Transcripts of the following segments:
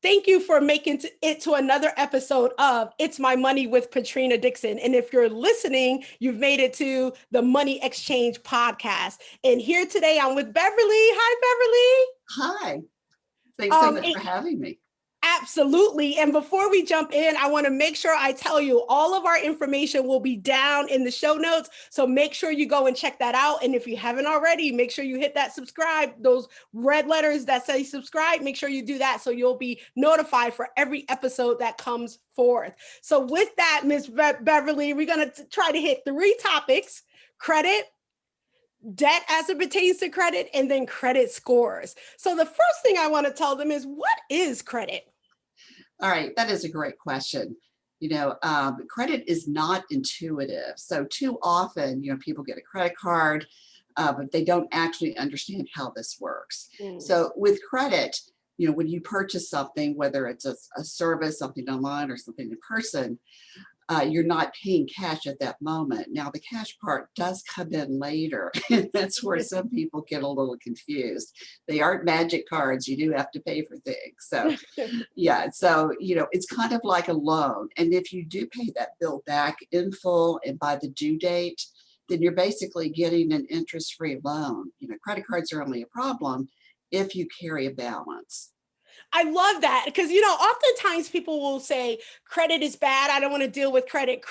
Thank you for making it to another episode of It's My Money with Patrina Dixon. And if you're listening, you've made it to the Money Exchange podcast. And here today, I'm with Beverly. Hi, Hi. Thanks so much for having me. Absolutely. And before we jump in, I want to make sure I tell you all of our information will be down in the show notes. So make sure you go and check that out. And if you haven't already, make sure you hit that subscribe, those red letters that say subscribe, make sure you do that so you'll be notified for every episode that comes forth. So with that, Miss Beverly, we're going to try to hit 3 topics: credit, debt as it pertains to credit, and then credit scores. So the first thing I want to tell them is, what is credit? All right, that is a great question. Credit is not intuitive. So too often, people get a credit card, but they don't actually understand how this works. So with credit, when you purchase something, whether it's a service, something online or something in person, you're not paying cash at that moment. Now, the cash part does come in later, and that's where some people get a little confused. They aren't magic cards. You do have to pay for things. So, it's kind of like a loan. And if you do pay that bill back in full and by the due date, then you're basically getting an interest-free loan. Credit cards are only a problem if you carry a balance. I love that because, oftentimes people will say credit is bad. I don't want to deal with credit.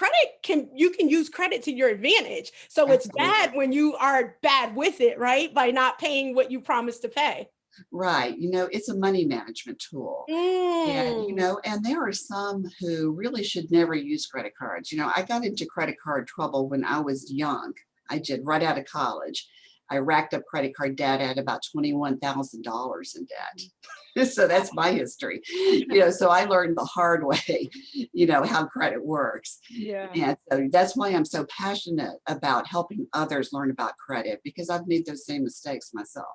You can use credit to your advantage. So Absolutely. It's bad when you are bad with it, right? By not paying what you promised to pay. Right. It's a money management tool. And there are some who really should never use credit cards. I got into credit card trouble when I was young. I did right out of college. I racked up credit card debt at about $21,000 in debt. So that's my history. So I learned the hard way, how credit works. Yeah. And so that's why I'm so passionate about helping others learn about credit, because I've made those same mistakes myself.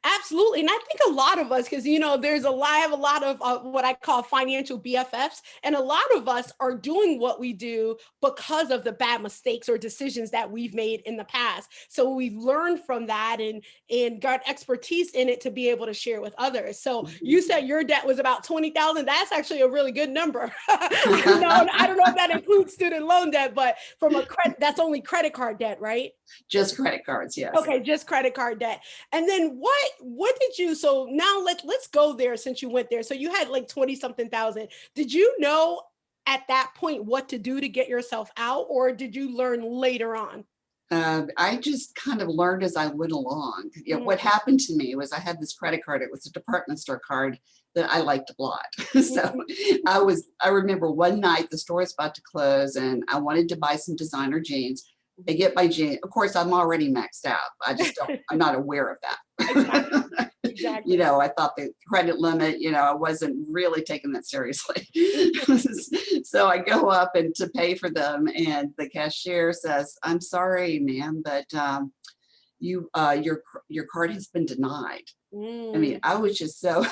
Absolutely. And I think a lot of us, because, I have a lot of what I call financial BFFs. And a lot of us are doing what we do because of the bad mistakes or decisions that we've made in the past. So we've learned from that and got expertise in it to be able to share with others. So you said your debt was about $20,000. That's actually a really good number. I don't know if that includes student loan debt, but from that's only credit card debt, right? Just credit cards, yes. Okay, just credit card debt. And then what did you, so now let's go there since you went there. So you had like 20 something thousand. Did you know at that point what to do to get yourself out, or did you learn later on? I just kind of learned as I went along. What happened to me was I had this credit card. It was a department store card that I liked a lot. So I remember one night the store was about to close and I wanted to buy some designer jeans. I get my jeans. Of course, I'm already maxed out. I'm not aware of that. Exactly. I thought the credit limit, I wasn't really taking that seriously. So I go up and to pay for them, and the cashier says, "I'm sorry, ma'am, but your card has been denied." I mean, I was just so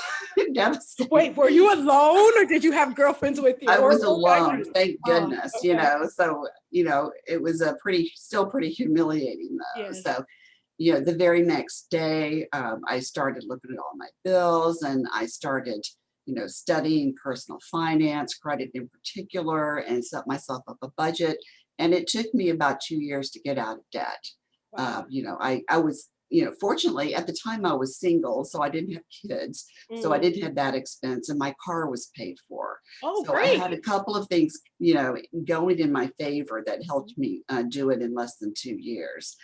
devastated. Wait, were you alone, or did you have girlfriends with you? I was alone, thank goodness. Okay. So it was still pretty humiliating though. Yes. So the very next day, I started looking at all my bills, and I started studying personal finance, credit in particular, and set myself up a budget. And it took me about 2 years to get out of debt. Wow. I was, fortunately at the time I was single, so I didn't have kids. So I didn't have that expense, and my car was paid for. Oh, so great. I had a couple of things, going in my favor that helped me do it in less than 2 years.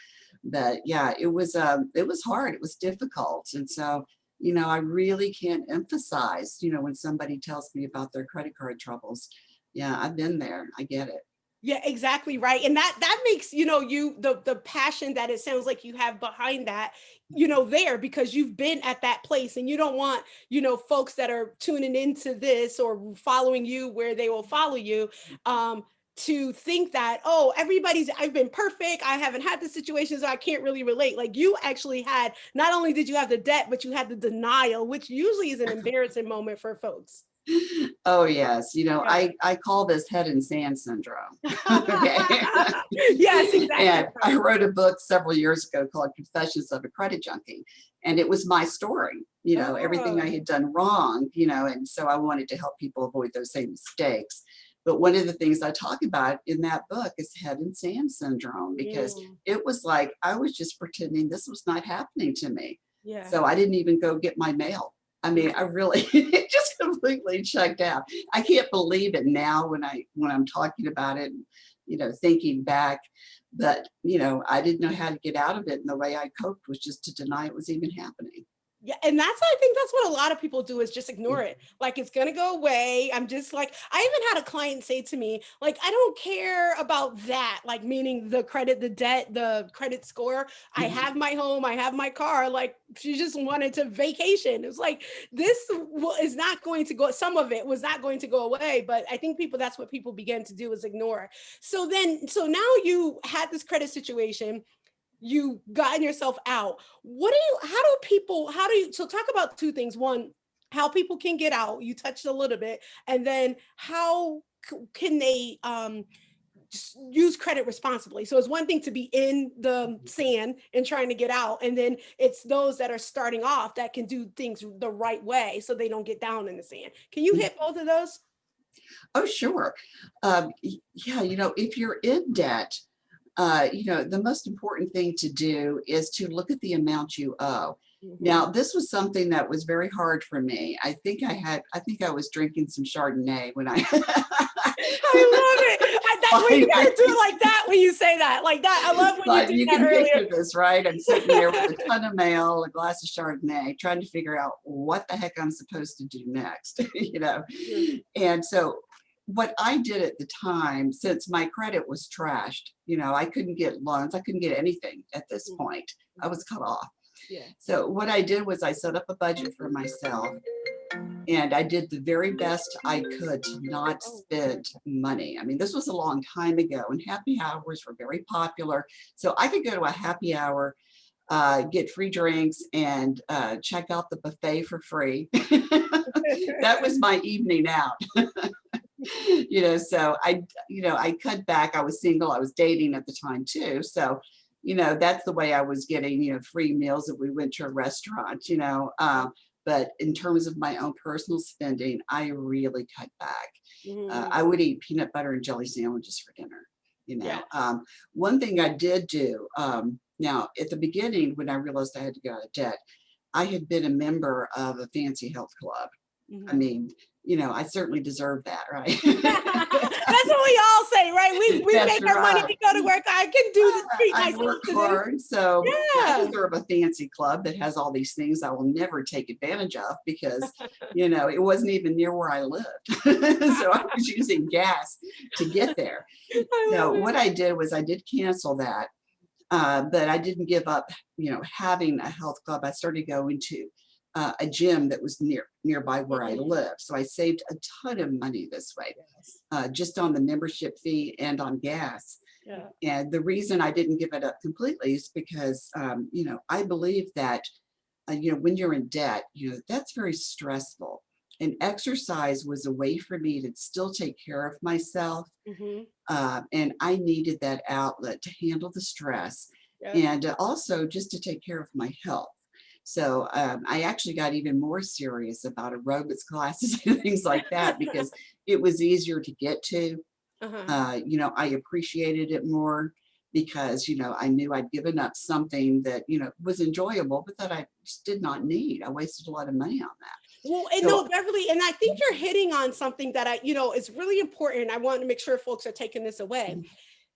But yeah, it was hard. It was difficult. And so, I really can't emphasize, when somebody tells me about their credit card troubles. Yeah, I've been there. I get it. Yeah, exactly right. And that makes, the passion that it sounds like you have behind that, there, because you've been at that place, and you don't want, folks that are tuning into this or following you where they will follow you, to think that, I've been perfect. I haven't had the situation, so I can't really relate. Like, you actually had, not only did you have the debt, but you had the denial, which usually is an embarrassing moment for folks. Oh yes. I call this head in sand syndrome. Okay. Yes, exactly. And I wrote a book several years ago called Confessions of a Credit Junkie. And it was my story, everything I Oh, had done wrong, and so I wanted to help people avoid those same mistakes. But one of the things I talk about in that book is head and sand syndrome, because mm, it was like I was just pretending this was not happening to me. yeah. So I didn't even go get my mail. I mean, I really it just completely checked out. I can't believe it now when I'm talking about it, thinking back. But I didn't know how to get out of it, and the way I coped was just to deny it was even happening. Yeah, and I think that's what a lot of people do, is just ignore it. Like, it's gonna go away. I'm just like, I even had a client say to me, like, I don't care about that, like, meaning the credit, the debt, the credit score. I Mhm. have my home, I have my car. Like, she just wanted to vacation. It was like, is not going to go, some of it was not going to go away. But I think that's what people begin to do, is ignore. So now you had this credit situation, you gotten yourself out. So talk about two things. One, how people can get out. You touched a little bit. And then how can they just use credit responsibly? So it's one thing to be in the sand and trying to get out. And then it's those that are starting off that can do things the right way so they don't get down in the sand. Can you hit both of those? Oh, sure. Yeah, if you're in debt, the most important thing to do is to look at the amount you owe. Mhm. Now, this was something that was very hard for me. I think I was drinking some Chardonnay when I I love it. That's when you got to do finally, it like that. When you say that, like that, I love when you like, did you that can earlier. picture this, right? I'm sitting there with a ton of mail, a glass of Chardonnay, trying to figure out what the heck I'm supposed to do next, Mhm. And so what I did at the time, since my credit was trashed, I couldn't get loans, I couldn't get anything at this Mhm. point. I was cut off. Yeah. So what I did was I set up a budget for myself, and I did the very best I could to not Oh, spend money. I mean, this was a long time ago, and happy hours were very popular. So I could go to a happy hour, get free drinks, and check out the buffet for free. That was my evening out. So I cut back. I was single, I was dating at the time too. So, that's the way I was getting, free meals if we went to a restaurant, but in terms of my own personal spending, I really cut back. mhm. I would eat peanut butter and jelly sandwiches for dinner. Yeah. One thing I did do, now at the beginning when I realized I had to get out of debt, I had been a member of a fancy health club. I Mhm. mean, I certainly deserve that, right? That's what we all say, right? We That's make our money, right. we go to work. I can do this, treat I myself work to this. hard, so yeah, I Yeah. deserve a fancy club that has all these things I will never take advantage of because, it wasn't even near where I lived. So I was using gas to get there. I So love what it. I did was I did cancel that, but I didn't give up, having a health club. I started going to a gym that was nearby where I Mhm. live. So I saved a ton of money this way, Yes. just on the membership fee and on gas. Yeah. And the reason I didn't give it up completely is because, I believe that, when you're in debt, that's very stressful. And exercise was a way for me to still take care of myself. Mhm. And I needed that outlet to handle the stress Yep. and also just to take care of my health. So I actually got even more serious about aerobics classes and things like that because it was easier to get to. Uh-huh. I appreciated it more because, I knew I'd given up something that, was enjoyable, but that I just did not need. I wasted a lot of money on that. Well, and So, no, Beverly, and I think you're hitting on something that is really important. I want to make sure folks are taking this away.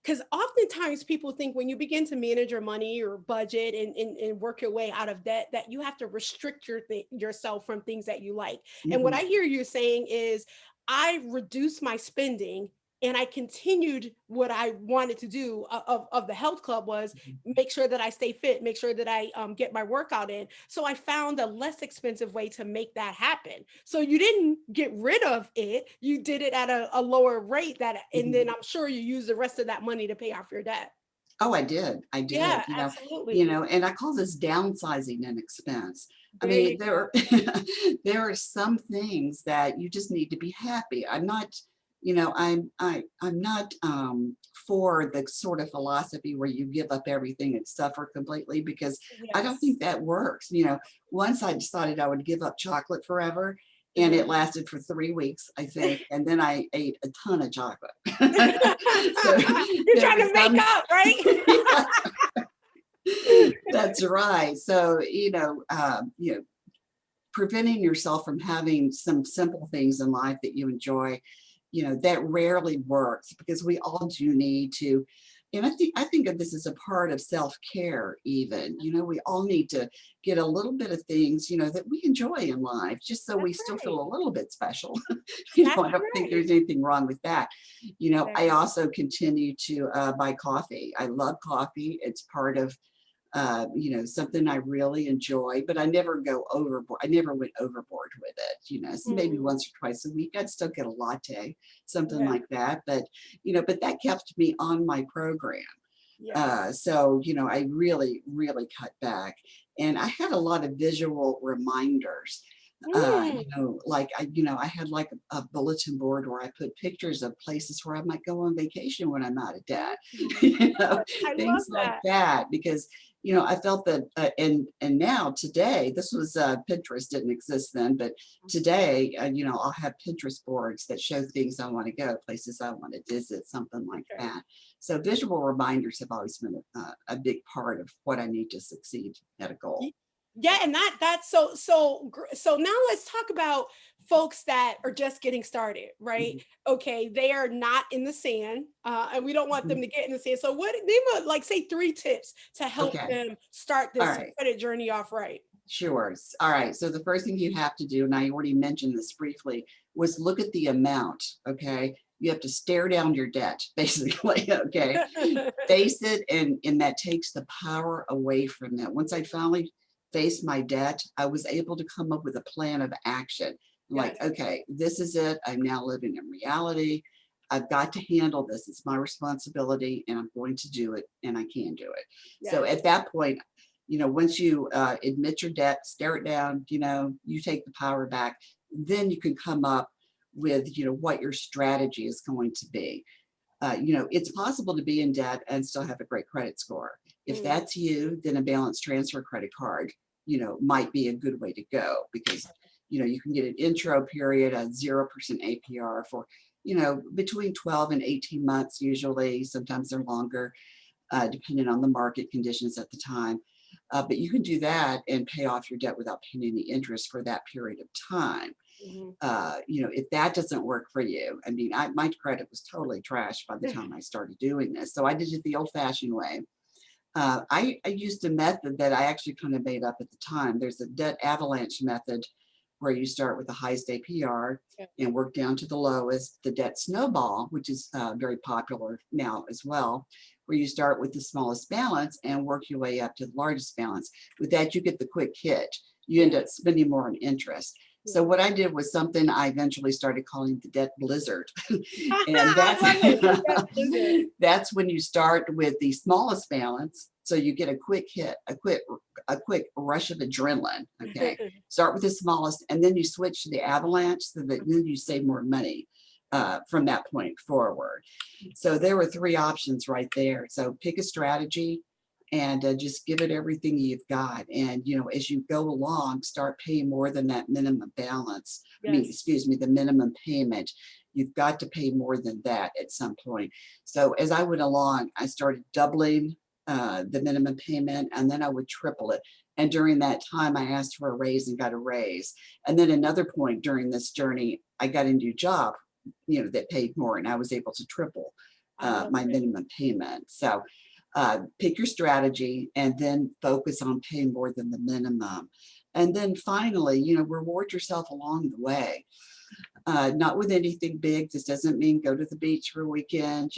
Because oftentimes people think when you begin to manage your money or budget and work your way out of debt, that you have to restrict yourself from things that you like. And what mhm, I hear you saying is, I reduced my spending and I continued what I wanted to do of the health club, was mhm, make sure that I stay fit, make sure that I get my workout in. So I found a less expensive way to make that happen. So you didn't get rid of it, you did it at a lower rate, and mhm. then I'm sure you use the rest of that money to pay off your debt. Oh, I did. I did, Yeah, absolutely. and I call this downsizing an expense. I There you mean, there go. are there are some things that you just need to be happy. I'm not, I'm not for the sort of philosophy where you give up everything and suffer completely, because I don't Yes. think that works. Once I decided I would give up chocolate forever, and it Mhm. lasted for 3 weeks, I think, and then I ate a ton of chocolate. So You're there trying was to make some, up, right? yeah, that's right. So preventing yourself from having some simple things in life that you enjoy, that rarely works, because we all do need to. And I think of this as a part of self-care even. We all need to get a little bit of things, that we enjoy in life, just so we That's still right. feel a little bit special. That's I don't think right. there's anything wrong with that. I Yeah. also continue to buy coffee. I love coffee. It's part of something I really enjoy, but I never go overboard. I never went overboard with it. So maybe Mhm. once or twice a week, I'd still get a latte, something Yeah. like that. But that kept me on my program. Yes. So, I really, really cut back. And I had a lot of visual reminders. Mm. I had like a bulletin board where I put pictures of places where I might go on vacation when I'm out of debt, Mm. Yes. I love things like that. that, because, I felt that, and now today, this was, Pinterest didn't exist then, but today, I'll have Pinterest boards that show things I want to go, places I want to visit, something like Okay. that. So visual reminders have always been a big part of what I need to succeed at a goal. Y- Yeah, and that's so now let's talk about folks that are just getting started, right? Mhm, Okay, they are not in the sand, and we don't want them mhm. to get in the sand. So what name like say 3 tips to help Okay. them start All this right. credit journey off right? Sure. All right. So the first thing you have to do, and I already mentioned this briefly, was look at the amount. Okay. You have to stare down your debt, basically. Okay. Face it, and that takes the power away from that. Once I finally faced my debt, I was able to come up with a plan of action. Like, Yes, okay, this is it. I'm now living in reality. I've got to handle this. It's my responsibility, and I'm going to do it, and I can do it. So yes. at that point, once you admit your debt, stare it down, you take the power back, then you can come up with, what your strategy is going to be. It's possible to be in debt and still have a great credit score. If Mm, that's you, then a balance transfer credit card, might be a good way to go, because, you can get an intro period, a 0% APR for, between 12 and 18 months, usually. Sometimes they're longer, depending on the market conditions at the time. But you can do that and pay off your debt without paying any interest for that period of time. mhm. If that doesn't work for you, I mean, my credit was totally trashed by the time I started doing this. So I did it the old fashioned way. I used a method that I actually kind of made up at the time. There's a debt avalanche method where you start with the highest APR Yeah. and work down to the lowest. The debt snowball, which is very popular now as well, where you start with the smallest balance and work your way up to the largest balance. With that, you get the quick hit. You end Yeah. up spending more on interest. So Yeah. what I did was something I eventually started calling the debt blizzard. And I that's love it. The debt blizzard. that's when you start with the smallest balance. So you get a quick hit, a quick rush of adrenaline. Okay. Start with the smallest, and then you switch to the avalanche, so that then you save more money from that point forward. So there were three options right there. So pick a strategy and just give it everything you've got. And, as you go along, start paying more than that minimum balance. I mean, Yes. excuse me, the minimum payment. You've got to pay more than that at some point. So as I went along, I started doubling the minimum payment, and then I would triple it. And during that time, I asked for a raise and got a raise. And then another point during this journey, I got a new job, that paid more, and I was able to triple I love my it. minimum payment. So pick your strategy and then focus on paying more than the minimum. And then finally, reward yourself along the way. Not with anything big. This doesn't mean go to the beach for a weekend,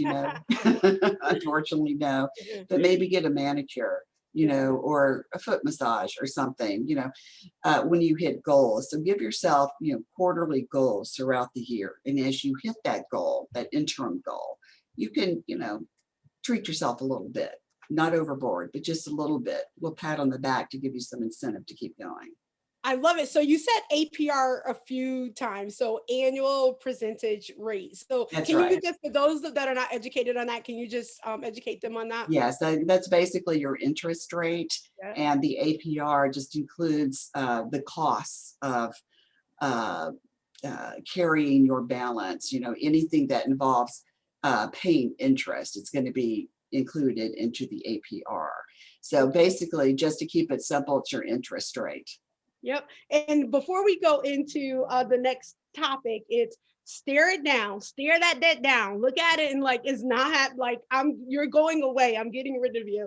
Unfortunately, no. But maybe get a manicure, Yeah. or a foot massage or something, when you hit goals. So give yourself, quarterly goals throughout the year. And as you hit that goal, that interim goal, you can, treat yourself a little bit, not overboard, but just a little bit. We'll pat on the back to give you some incentive to keep going. I love it. So you said APR a few times. So annual percentage rate. So That's can you right. just, for those that are not educated on that, can you just educate them on that? Yes, that's basically your interest rate, Yeah. and the APR just includes the costs of uh, carrying your balance. Anything that involves paying interest, it's going to be included into the APR. So Okay. basically, just to keep it simple, it's your interest rate. Yep. And before we go into the next topic, it's stare it down, stare that debt down, look at it and like it's not like you're going away, I'm getting rid of you.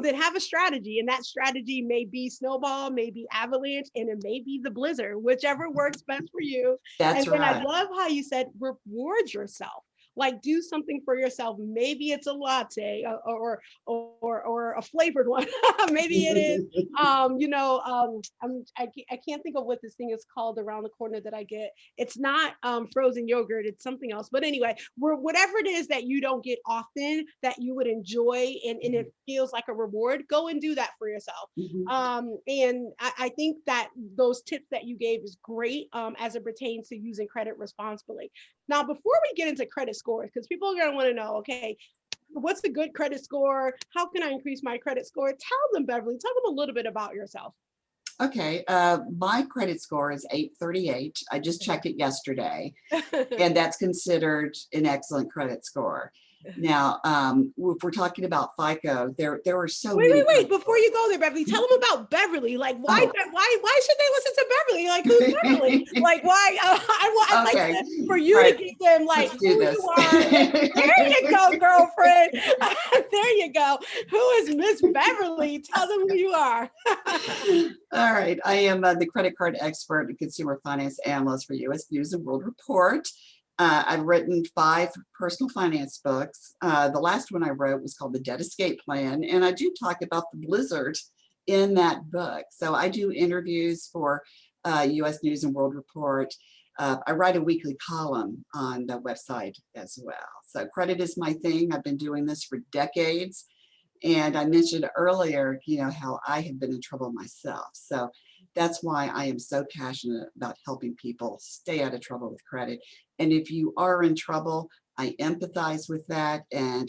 Then have a strategy, and that strategy may be Snowball, maybe Avalanche, and it may be the Blizzard, whichever works best for you. That's And then I right. love how you said reward yourself. Like do something for yourself. Maybe it's a latte or a flavored one. Maybe it is I can't think of what this thing is called around the corner that I get. It's not frozen yogurt, it's something else. But anyway, whatever it is that you don't get often that you would enjoy and it feels like a reward, go and do that for yourself. Mhm. And I think that those tips that you gave is great as it pertains to using credit responsibly. Now, before we get into credit scores, because people are going to want to know, okay, what's a good credit score? How can I increase my credit score? Tell them, Beverly, tell them a little bit about yourself. Okay, my credit score is 838. I just checked it yesterday, wait, and that's considered an excellent credit score. Now, if we're talking about FICO, there are so many wait. credit Before scores. you go there, Beverly, tell them about Beverly. Like, Oh, why should they listen to Beverly? Like, who's Beverly? Like, why? I'd like okay, for all you to right, give them like let's do who this. you are. There you go, girlfriend. There you go. Who is Miss Beverly? Tell them who you are. All right, I am the credit card expert and consumer finance analyst for U.S. News and World Report. I've written 5 personal finance books. The last one I wrote was called The Debt Escape Plan, and I do talk about the blizzard in that book. So I do interviews for U.S. News and World Report. I write a weekly column on the website as well. So credit is my thing. I've been doing this for decades. And I mentioned earlier, how I have been in trouble myself. So that's why I am so passionate about helping people stay out of trouble with credit. And if you are in trouble, I empathize with that and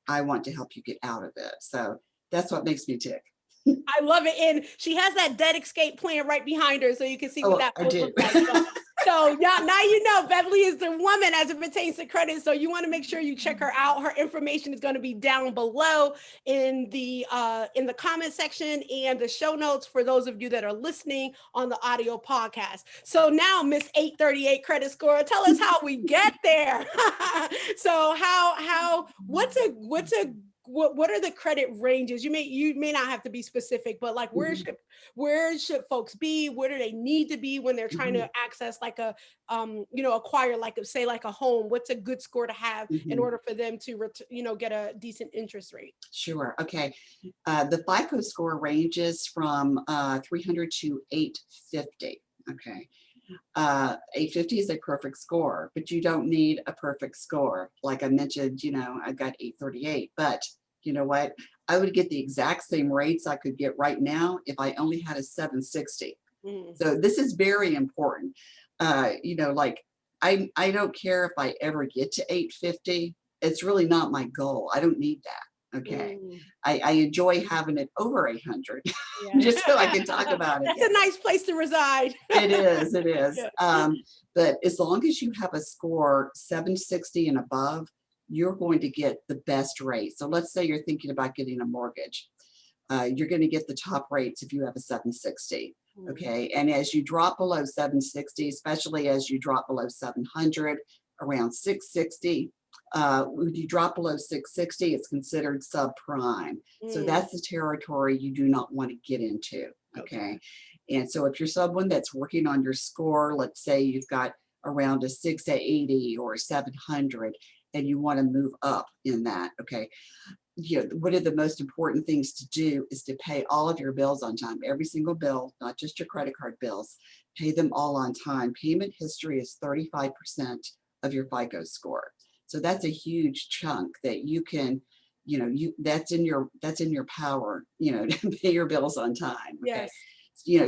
I want to help you get out of it. So that's what makes me tick. I love it. And she has that debt escape plan right behind her. So you can see what Oh, that I book do. looks like. So now you know Beverly is the woman as it pertains to credit. So you want to make sure you check her out. Her information is going to be down below in the comment section and the show notes for those of you that are listening on the audio podcast. So now, Miss 838 credit score, tell us how we get there. So what are the credit ranges? You may not have to be specific, but like where should folks be? Where do they need to be when they're trying to access like a acquire like say like a home? What's a good score to have in order for them to get a decent interest rate? Sure. Okay. The FICO score ranges from 300 to 850. Okay. 850 is a perfect score, but you don't need a perfect score. Like I mentioned, I got 838, but you know what? I would get the exact same rates I could get right now if I only had a 760. So this is very important. Like I don't care if I ever get to 850. It's really not my goal. I don't need that. Okay. I enjoy having it over 800 Yeah. just so I can talk about it. That's a nice place to reside. It is, it is. Yeah. But as long as you have a score 760 and above, you're going to get the best rate. So let's say you're thinking about getting a mortgage. You're going to get the top rates if you have a 760. Okay. And as you drop below 760, especially as you drop below 700, around 660, when you drop below 660, it's considered subprime. So that's the territory you do not want to get into. Okay. And so if you're someone that's working on your score, let's say you've got around a 680 or a 700, and you want to move up in that. Okay. One of the most important things to do is to pay all of your bills on time, every single bill, not just your credit card bills, pay them all on time. Payment history is 35% of your FICO score. So that's a huge chunk that you can, that's in your power, to pay your bills on time. Okay. Yes.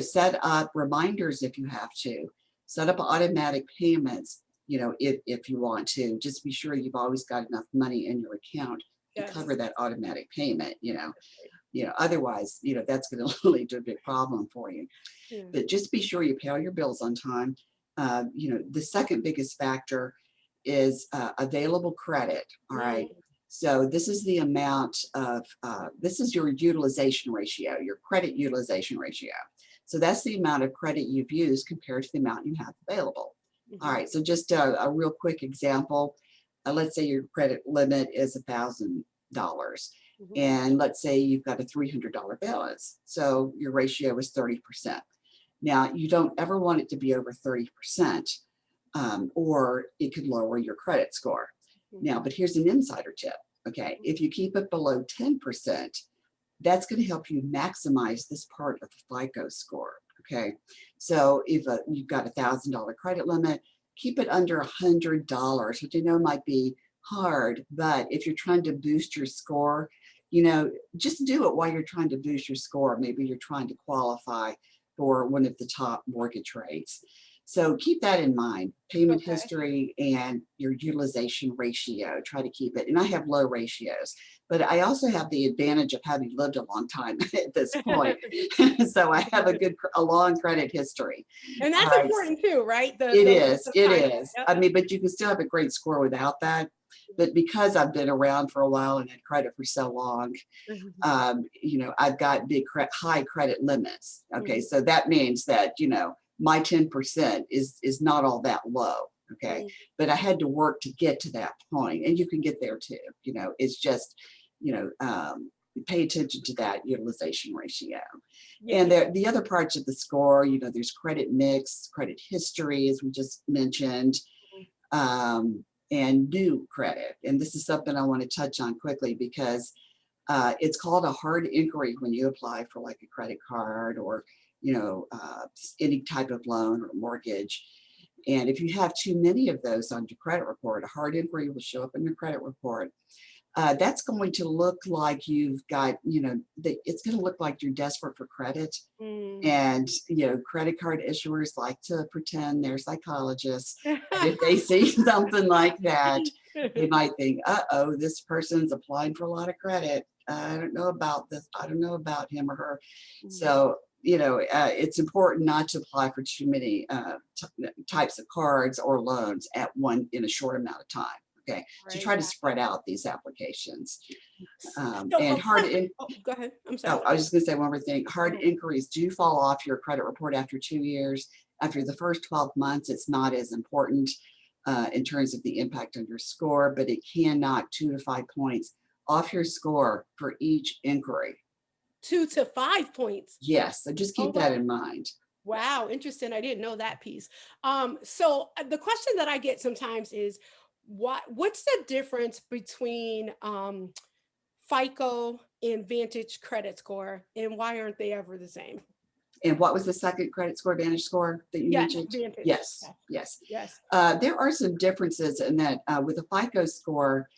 Set up reminders if you have to, set up automatic payments, if you want to. Just be sure you've always got enough money in your account to Yes. cover that automatic payment. Otherwise, that's going to lead to a big problem for you. Yeah. But just be sure you pay all your bills on time. The second biggest factor is available credit. All right. So this is the amount of, this is your utilization ratio, your credit utilization ratio. So that's the amount of credit you've used compared to the amount you have available. All right. So just a real quick example. Let's say your credit limit is $1,000. And let's say you've got a $300 balance. So your ratio is 30%. Now, you don't ever want it to be over 30%, or it could lower your credit score. Now, but here's an insider tip. Okay, if you keep it below 10%, that's going to help you maximize this part of the FICO score. Okay, so if you've got $1,000 credit limit, keep it under $100, which I know might be hard, but if you're trying to boost your score, just do it while you're trying to boost your score. Maybe you're trying to qualify for one of the top mortgage rates. So keep that in mind, payment history and your utilization ratio, try to keep it. And I have low ratios, but I also have the advantage of having lived a long time at this point. So I have a long credit history. And that's important too, right? It is. Yep. I mean, but you can still have a great score without that. But because I've been around for a while and had credit for so long, I've got high credit limits. Okay, so that means that, my 10% is not all that low. Okay, but I had to work to get to that point, and you can get there too. It's just, pay attention to that utilization ratio. And the other parts of the score, there's credit mix, credit history, as we just mentioned. And new credit. And this is something I want to touch on quickly because it's called a hard inquiry when you apply for like a credit card or, any type of loan or mortgage. And if you have too many of those on your credit report, a hard inquiry will show up in your credit report. That's going to look like you've got, it's going to look like you're desperate for credit. And, credit card issuers like to pretend they're psychologists. If they see something like that, they might think, uh-oh, this person's applying for a lot of credit. I don't know about this. I don't know about him or her. So, it's important not to apply for too many types of cards or loans in a short amount of time. Okay, to try to spread out these applications. And go ahead. I'm sorry. I was just going to say one more thing. Hard inquiries do fall off your credit report after 2 years. After the first 12 months, it's not as important in terms of the impact on your score, but it can knock 2 to 5 points off your score for each inquiry. 2 to 5 points. Yes, so just keep that in mind. Wow, interesting. I didn't know that piece. So the question that I get sometimes is, what's the difference between FICO and Vantage credit score, and why aren't they ever the same? And what was the second credit score, Vantage score that you mentioned? Vantage. Yes. There are some differences in that with a FICO score,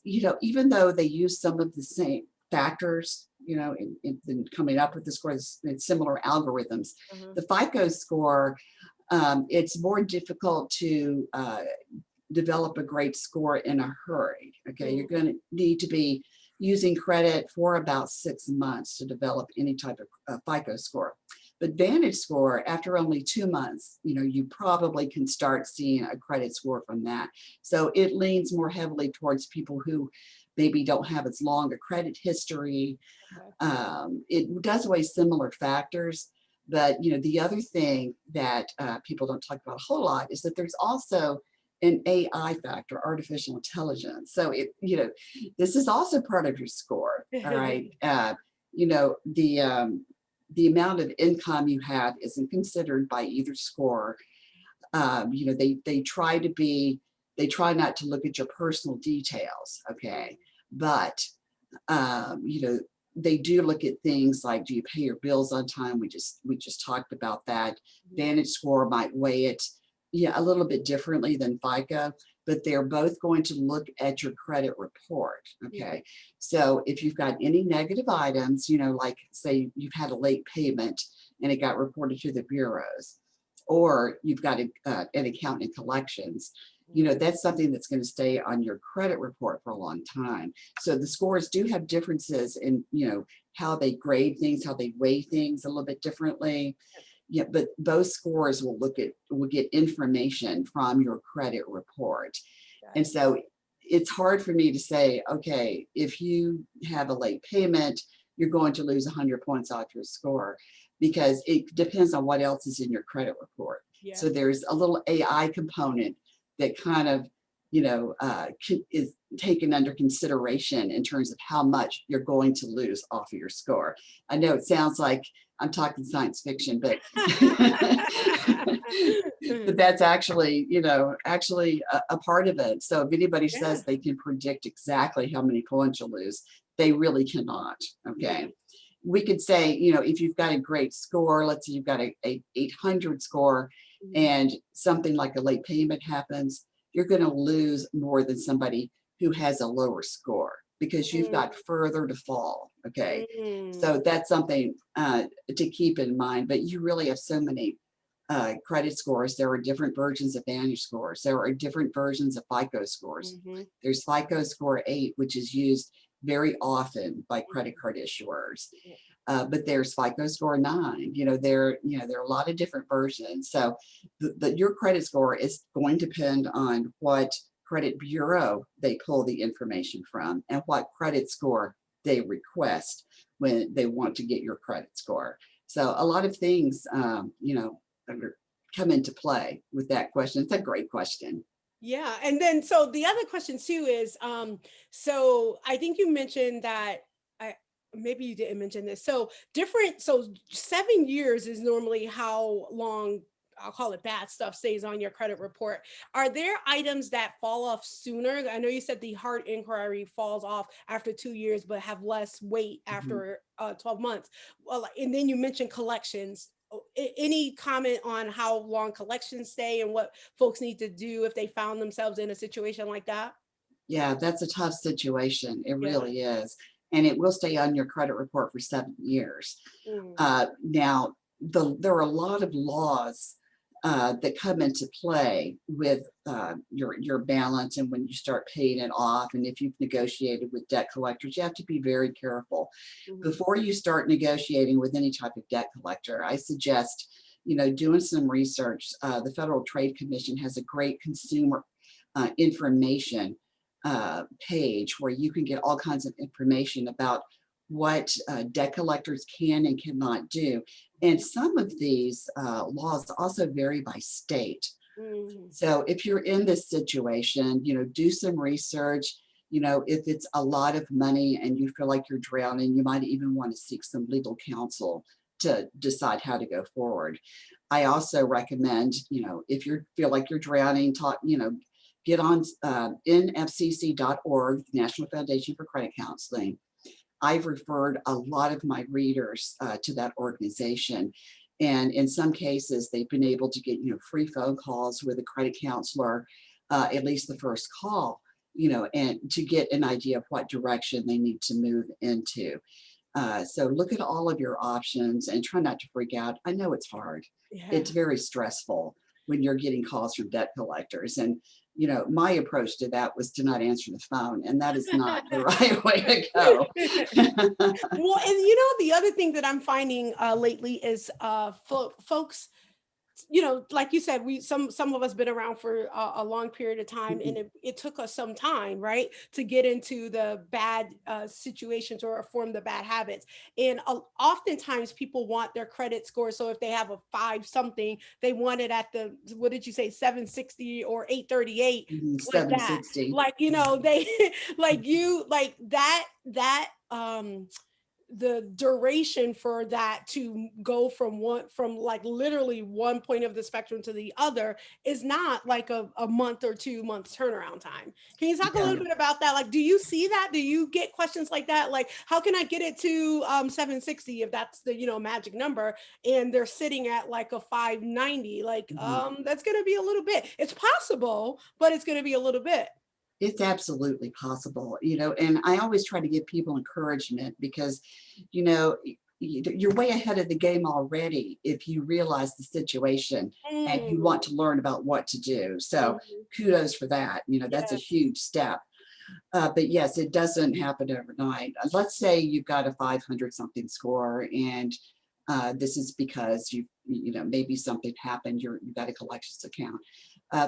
even though they use some of the same factors, in coming up with the scores and similar algorithms, the FICO score, it's more difficult to develop a great score in a hurry. Okay, you're going to need to be using credit for about 6 months to develop any type of FICO score. But Vantage score, after only 2 months, you probably can start seeing a credit score from that. So it leans more heavily towards people who maybe don't have as long a credit history. It does weigh similar factors. But the other thing that people don't talk about a whole lot is that there's also an AI factor, artificial intelligence. So this is also part of your score. All right. The amount of income you have isn't considered by either score. They try not to look at your personal details. Okay. But, they do look at things like, do you pay your bills on time? We just talked about that. Vantage score might weigh it a little bit differently than FICO. but they're both going to look at your credit report. Okay. So if you've got any negative items, like say you've had a late payment and it got reported to the bureaus, or you've got an account in collections, that's something that's going to stay on your credit report for a long time. So the scores do have differences in, how they grade things, how they weigh things a little bit differently. Yeah, but both scores will get information from your credit report. And so it's hard for me to say, okay, if you have a late payment, you're going to lose 100 points off your score, because it depends on what else is in your credit report. Yeah. So there's a little AI component that kind of, is taken under consideration in terms of how much you're going to lose off of your score. I know it sounds like I'm talking science fiction, but but that's actually, a part of it. So if anybody says they can predict exactly how many points you'll lose, they really cannot. Okay. We could say, if you've got a great score, let's say you've got a 800 score, and something like a late payment happens, you're going to lose more than somebody who has a lower score, because you've got further to fall. Okay. So that's something to keep in mind. But you really have so many credit scores. There are different versions of Vantage scores. There are different versions of FICO scores. There's FICO score 8, which is used very often by credit card issuers. But there's FICO score 9. There are a lot of different versions. So your credit score is going to depend on what credit bureau they pull the information from and what credit score they request when they want to get your credit score. So a lot of things, come into play with that question. It's a great question. Yeah. And then, so the other question too is, so I think you mentioned that, maybe you didn't mention this. So 7 years is normally how long, I'll call it, bad stuff stays on your credit report. Are there items that fall off sooner? I know you said the hard inquiry falls off after 2 years, but have less weight after 12 months. Well, and then you mentioned collections. Any comment on how long collections stay and what folks need to do if they found themselves in a situation like that? Yeah, that's a tough situation. It really is. And it will stay on your credit report for 7 years. Now, there are a lot of laws that come into play with your balance and when you start paying it off. And if you've negotiated with debt collectors, you have to be very careful. Before you start negotiating with any type of debt collector, I suggest, doing some research. The Federal Trade Commission has a great consumer information page where you can get all kinds of information about what debt collectors can and cannot do. And some of these laws also vary by state. So if you're in this situation, do some research. If it's a lot of money and you feel like you're drowning, you might even want to seek some legal counsel to decide how to go forward. I also recommend, if you feel like you're drowning, get on nfcc.org, National Foundation for Credit Counseling. I've referred a lot of my readers to that organization. And in some cases, they've been able to get, free phone calls with a credit counselor, at least the first call, and to get an idea of what direction they need to move into. So look at all of your options and try not to freak out. I know it's hard. It's very stressful when you're getting calls from debt collectors. And my approach to that was to not answer the phone, and that is not the right way to go. Well, and the other thing that I'm finding lately is folks, like you said, some of us been around for a long period of time, and it took us some time, right, to get into the bad situations or form the bad habits. And oftentimes people want their credit score. So if they have a 5 something, they want it at the, what did you say, 760 or 838, like that. 760. Like, they like that the duration for that to go from like literally one point of the spectrum to the other is not like a month or 2 months turnaround time. Can you talk a little Yeah. bit about that? Like, do you see that? Do you get questions like that? Like, how can I get it to 760 if that's the, magic number, and they're sitting at like a 590? Like, Mhm. that's going to be a little bit. It's possible, but it's going to be a little bit. It's absolutely possible, and I always try to give people encouragement because, you're way ahead of the game already if you realize the situation and you Mm, want to learn about what to do. So mhm. kudos for that. That's a Yes. huge step. But yes, it doesn't happen overnight. Let's say you've got a 500 something score, and this is because maybe something happened. You've got a collections account.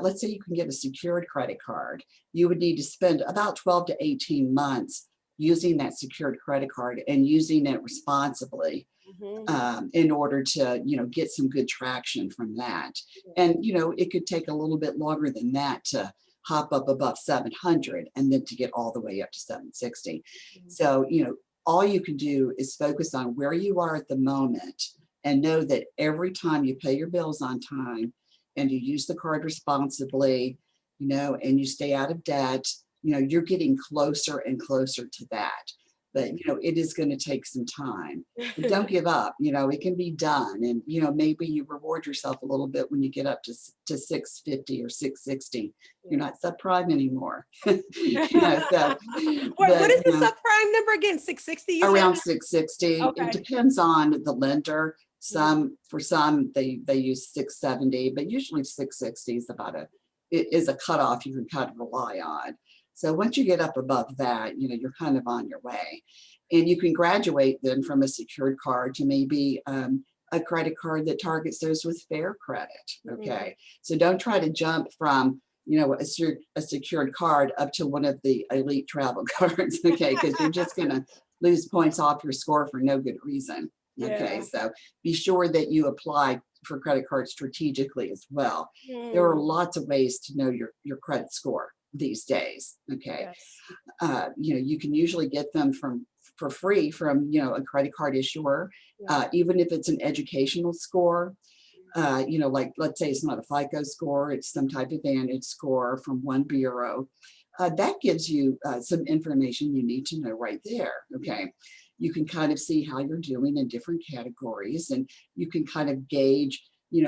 Let's say you can get a secured credit card. You would need to spend about 12 to 18 months using that secured credit card and using it responsibly, Mhm. in order to get some good traction from that. And it could take a little bit longer than that to hop up above 700 and then to get all the way up to 760. Mhm. So all you can do is focus on where you are at the moment and know that every time you pay your bills on time and you use the card responsibly, and you stay out of debt, you're getting closer and closer to that. But it is going to take some time. But don't give up. It can be done. And maybe you reward yourself a little bit when you get up to 650 or 660. You're Yeah. not subprime anymore. So What but is the subprime number again? 660, you said? around 660. It Okay. depends on the lender. Mhm. For some they use 670, but usually 660 is is a cutoff you can kind of rely on. So once you get up above that, you're kind of on your way. And you can graduate then from a secured card to maybe a credit card that targets those with fair credit. Mhm. Okay. So don't try to jump from a secured card up to one of the elite travel cards. Okay, because you're just going to lose points off your score for no good reason. Okay, Yeah. so be sure that you apply for credit cards strategically as well. There are Mm. lots of ways to know your credit score these days. Okay, Yes. you can usually get them for free from a credit card issuer, Yeah. even if it's an educational score. Like let's say it's not a FICO score, it's some type of Vantage score from one bureau. That gives you some information you need to know right there. Okay. You can kind of see how you're doing in different categories, and you can kind of gauge,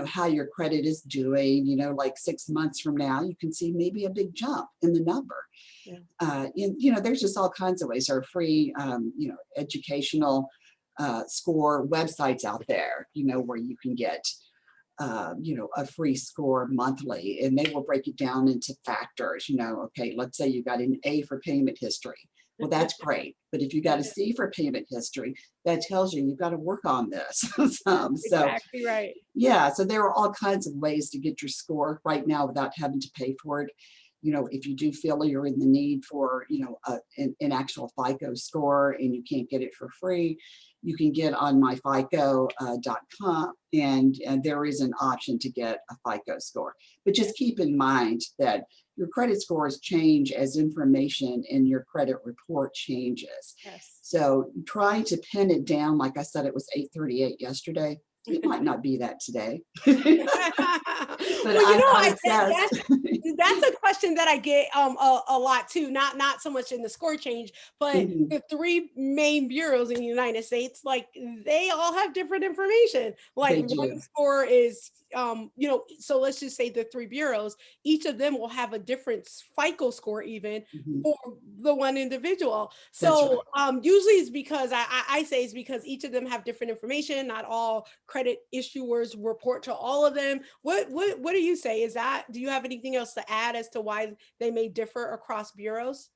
how your credit is doing, like 6 months from now, you can see maybe a big jump in the number. Yeah. There's just all kinds of ways. There are free, educational score websites out there, where you can get a free score monthly, and they will break it down into factors. Okay, let's say you got an A for payment history. Well, that's great. But if you got a C for payment history, that tells you you've got to work on this. So, Exactly right. yeah, so there are all kinds of ways to get your score right now without having to pay for it. If you do feel you're in the need for, an actual FICO score and you can't get it for free, you can get on myfico.com, and there is an option to get a FICO score. But just keep in mind that your credit scores change as information in your credit report changes. Yes. So trying to pin it down, like I said, it was 838 yesterday. It might not be that today, but Well, I'm not I obsessed. that's a question that I get a lot too. Not so much in the score change, but Mhm. the three main bureaus in the United States, like they all have different information. Like They one do. score is so let's just say the three bureaus, each of them will have a different FICO score even Mhm. for the one individual. That's So right. usually it's because I say it's because each of them have different information. Not all credit issuers report to all of them. What do you say? Do you have anything else to add as to why they may differ across bureaus?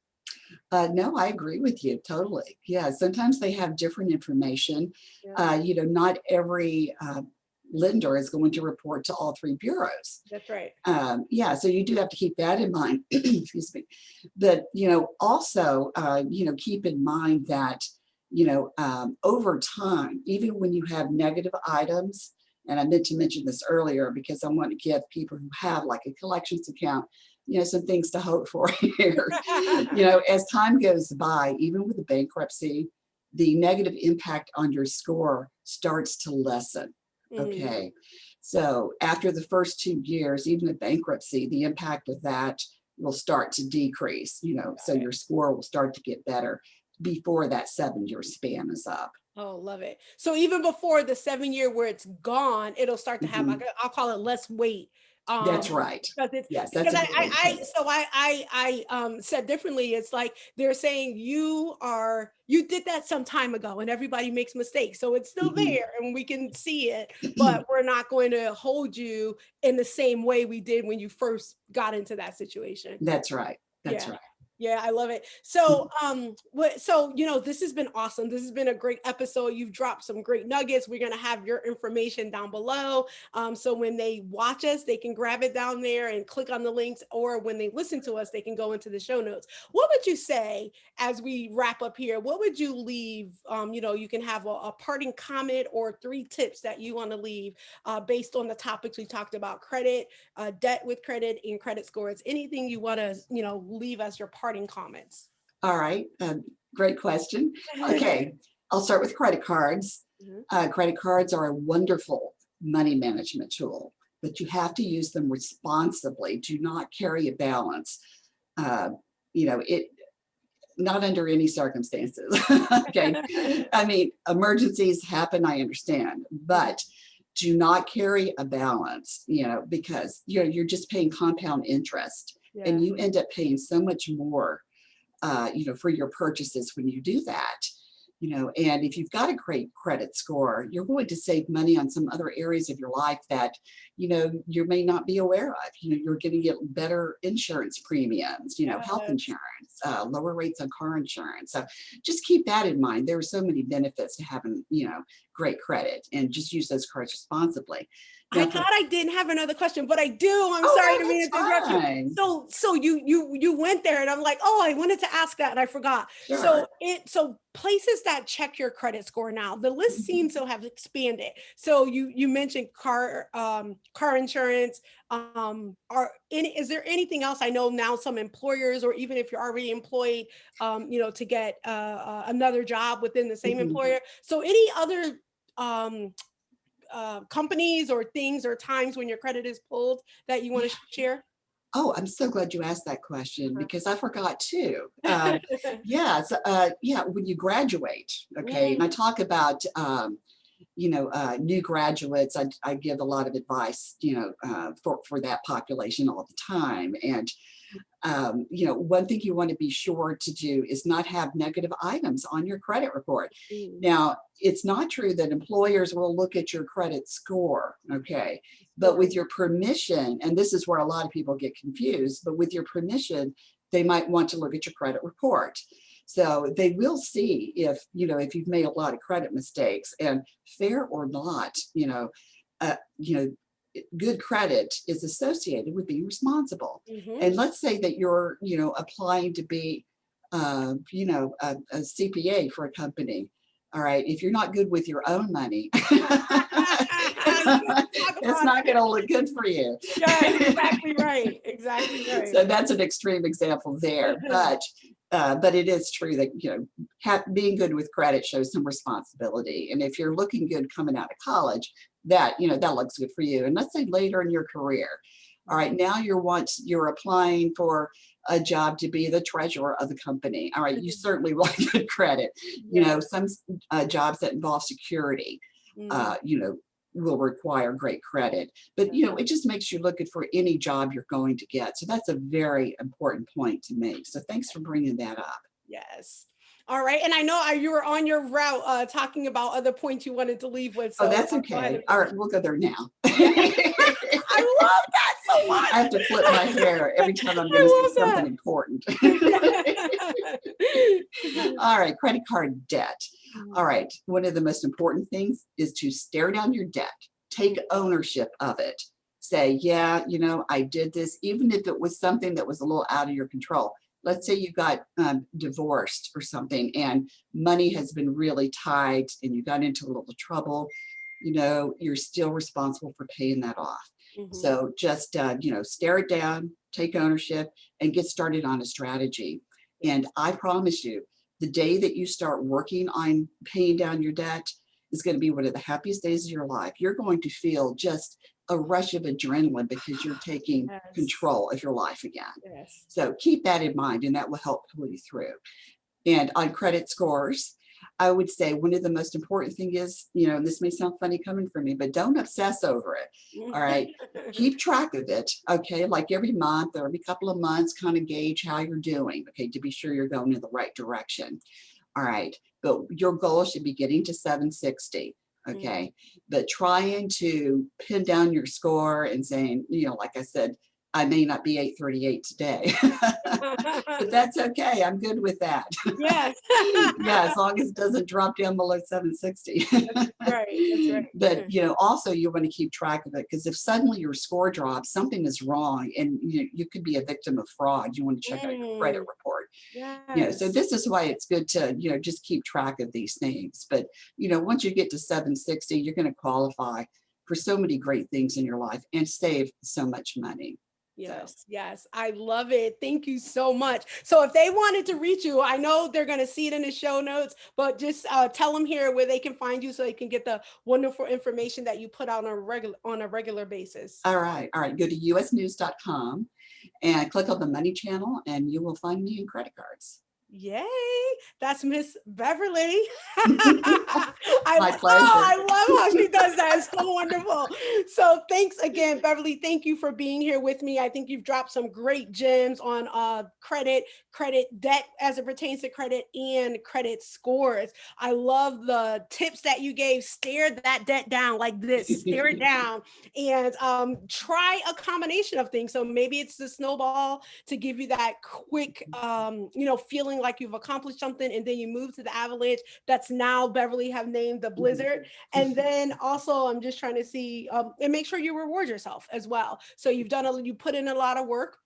No, I agree with you totally. Yeah, sometimes they have different information. Yeah, Not every lender is going to report to all three bureaus. that's right. Yeah, so you do have to keep that in mind. Excuse me. But also, keep in mind that over time, even when you have negative items, and I meant to mention this earlier because I want to give people who have like a collections account, some things to hope for here. As time goes by, even with the bankruptcy, the negative impact on your score starts to lessen. Okay. So after the first 2 years, even the bankruptcy, the impact of that will start to decrease, so your score will start to get better before that 7-year span is up. Oh, love it. So even before the 7-year where it's gone, it'll start to have, Mhm. I'll call it less weight. That's right. Because it's Yes, because that's a good way to put it. I said differently. It's like they're saying you did that some time ago, and everybody makes mistakes, so it's still Mhm. there, and we can see it, but we're not going to hold you in the same way we did when you first got into that situation. That's right. That's Yeah. right. Yeah, I love it. So, this has been awesome. This has been a great episode. You've dropped some great nuggets. We're going to have your information down below. So when they watch us, they can grab it down there and click on the links, or when they listen to us, they can go into the show notes. What would you say as we wrap up here? What would you leave? You can have a parting comment or 3 tips that you want to leave based on the topics we talked about: credit, debt with credit, and credit scores. Anything you want to, leave as your parting comments? All right. Great question. Okay. I'll start with credit cards. Mhm. Credit cards are a wonderful money management tool, but you have to use them responsibly. Do not carry a balance. It not under any circumstances. Okay. I mean, emergencies happen, I understand, but do not carry a balance, because you're just paying compound interest, Yeah. and you end up paying so much more for your purchases when you do that. And if you've got a great credit score, you're going to save money on some other areas of your life that, you may not be aware of. You're going to get better insurance premiums, health Yes. insurance, lower rates on car insurance. So just keep that in mind. There are so many benefits to having, great credit, and just use those cards responsibly. I Now, thought I didn't have another question, but I do. I'm oh sorry no, to that's be interruption. fine. So you went there, and I'm like, oh, I wanted to ask that, and I forgot. Sure. So places that check your credit score now, the list seems to have expanded. So you mentioned car insurance. Is there anything else? I know now some employers, or even if you're already employed, to get another job within the same Mhm. employer. So any other companies or things or times when your credit is pulled that you want to share? Oh, I'm so glad you asked that question, Uh-huh. because I forgot too. When you graduate, okay, and I Mm, talk about, new graduates, I give a lot of advice, for that population all the time. And one thing you want to be sure to do is not have negative items on your credit report. mm, Now, it's not true that employers will look at your credit score, okay? But sure. with your permission, and this is where a lot of people get confused, but with your permission, they might want to look at your credit report. So they will see if you've made a lot of credit mistakes, and fair or not, uh, you know, good credit is associated with being responsible. Mhm. And let's say that you're, applying to be, a CPA for a company. All right. If you're not good with your own money, Talk it's about not going it. to look good for you. Yeah, exactly right. Exactly right. So that's an extreme example there. But it is true that, being good with credit shows some responsibility. And if you're looking good coming out of college, that looks good for you. And let's say later in your career, all right, now you're applying for a job to be the treasurer of the company. All right, you certainly want good credit. Yeah. Some jobs that involve security, Mm, uh, you know, will require great credit. But it just makes you look good for any job you're going to get. So that's a very important point to make. So thanks for bringing that up. yes. All right. And I know you were on your route talking about other points you wanted to leave with. Oh, So that's go ahead okay. and All finish. right, we'll go there now. Yeah. I I love that so have to flip my hair every time I'm going to say something I important. love that. All right, credit card debt. All Mm, right, one of the most important things is to stare down your debt, take mm, ownership of it. Say, yeah, I did this, even if it was something that was a little out of your control. Let's say you got divorced or something, and money has been really tight, and you got into a little trouble. You're still responsible for paying that off. mhm. So just, stare it down, take ownership, and get started on a strategy. And I promise you, the day that you start working on paying down your debt is going to be one of the happiest days of your life. You're going to feel just a rush of adrenaline because you're taking Yes. control of your life again. Yes. So keep that in mind, and that will help pull you through. And on credit scores, I would say one of the most important thing is, and this may sound funny coming from me, but don't obsess over it. All right. Keep track of it. Okay. Like every month or every couple of months, kind of gauge how you're doing. Okay. To be sure you're going in the right direction. All right. But your goal should be getting to 760. Okay. But trying to pin down your score and saying, like I said, I may not be 838 today, but that's okay. I'm good with that. Yes. Yeah, as long as it doesn't drop down below 760. That's right. That's right. But also you want to keep track of it, because if suddenly your score drops, something is wrong, and you could be a victim of fraud. You want to check out your credit report. Yes. So this is why it's good to just keep track of these things. But once you get to 760, you're going to qualify for so many great things in your life and save so much money. Yes, yes, I love it. Thank you so much. So if they wanted to reach you, I know they're going to see it in the show notes, but just tell them here where they can find you so they can get the wonderful information that you put out on a regular basis. All right. Go to usnews.com and click on the money channel, and you will find me in credit cards. Yay, that's Miss Beverly. My pleasure. I love how she does that. It's so wonderful. So thanks again, Beverly. Thank you for being here with me. I think you've dropped some great gems on credit debt as it pertains to credit and credit scores. I love the tips that you gave. Stare that debt down like this, stare it down, and try a combination of things. So maybe it's the Snowball to give you that quick, feeling like you've accomplished something, and then you move to the Avalanche that's now Beverly have named the Blizzard. And then also I'm just trying to see and make sure you reward yourself as well. So you put in a lot of work.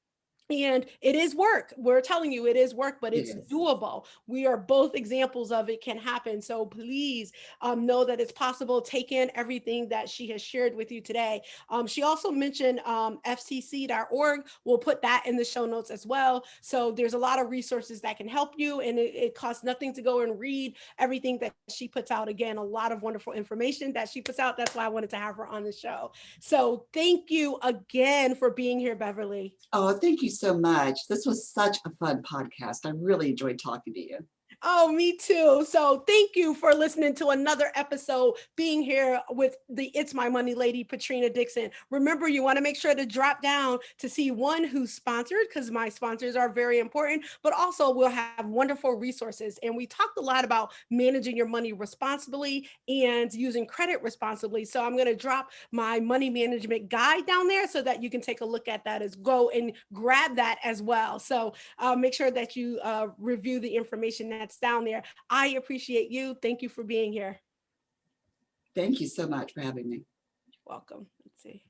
And it is work. We're telling you it is work, but it's doable. We are both examples of it can happen. So please know that it's possible. Take in everything that she has shared with you today. She also mentioned fcc.org. We'll put that in the show notes as well. So there's a lot of resources that can help you, and it costs nothing to go and read everything that she puts out. Again, a lot of wonderful information that she puts out. That's why I wanted to have her on the show. So thank you again for being here, Beverly. Oh, thank you so much. This was such a fun podcast. I really enjoyed talking to you. Oh, me too. So thank you for listening to another episode, being here with the It's My Money lady, Patrina Dixon. Remember, you want to make sure to drop down to see one who's sponsored, because my sponsors are very important, but also we'll have wonderful resources. And we talked a lot about managing your money responsibly and using credit responsibly. So I'm going to drop my money management guide down there so that you can take a look at that go and grab that as well. So make sure that you review the information that's down there. I appreciate you. Thank you for being here. Thank you so much for having me. You're welcome. Let's see.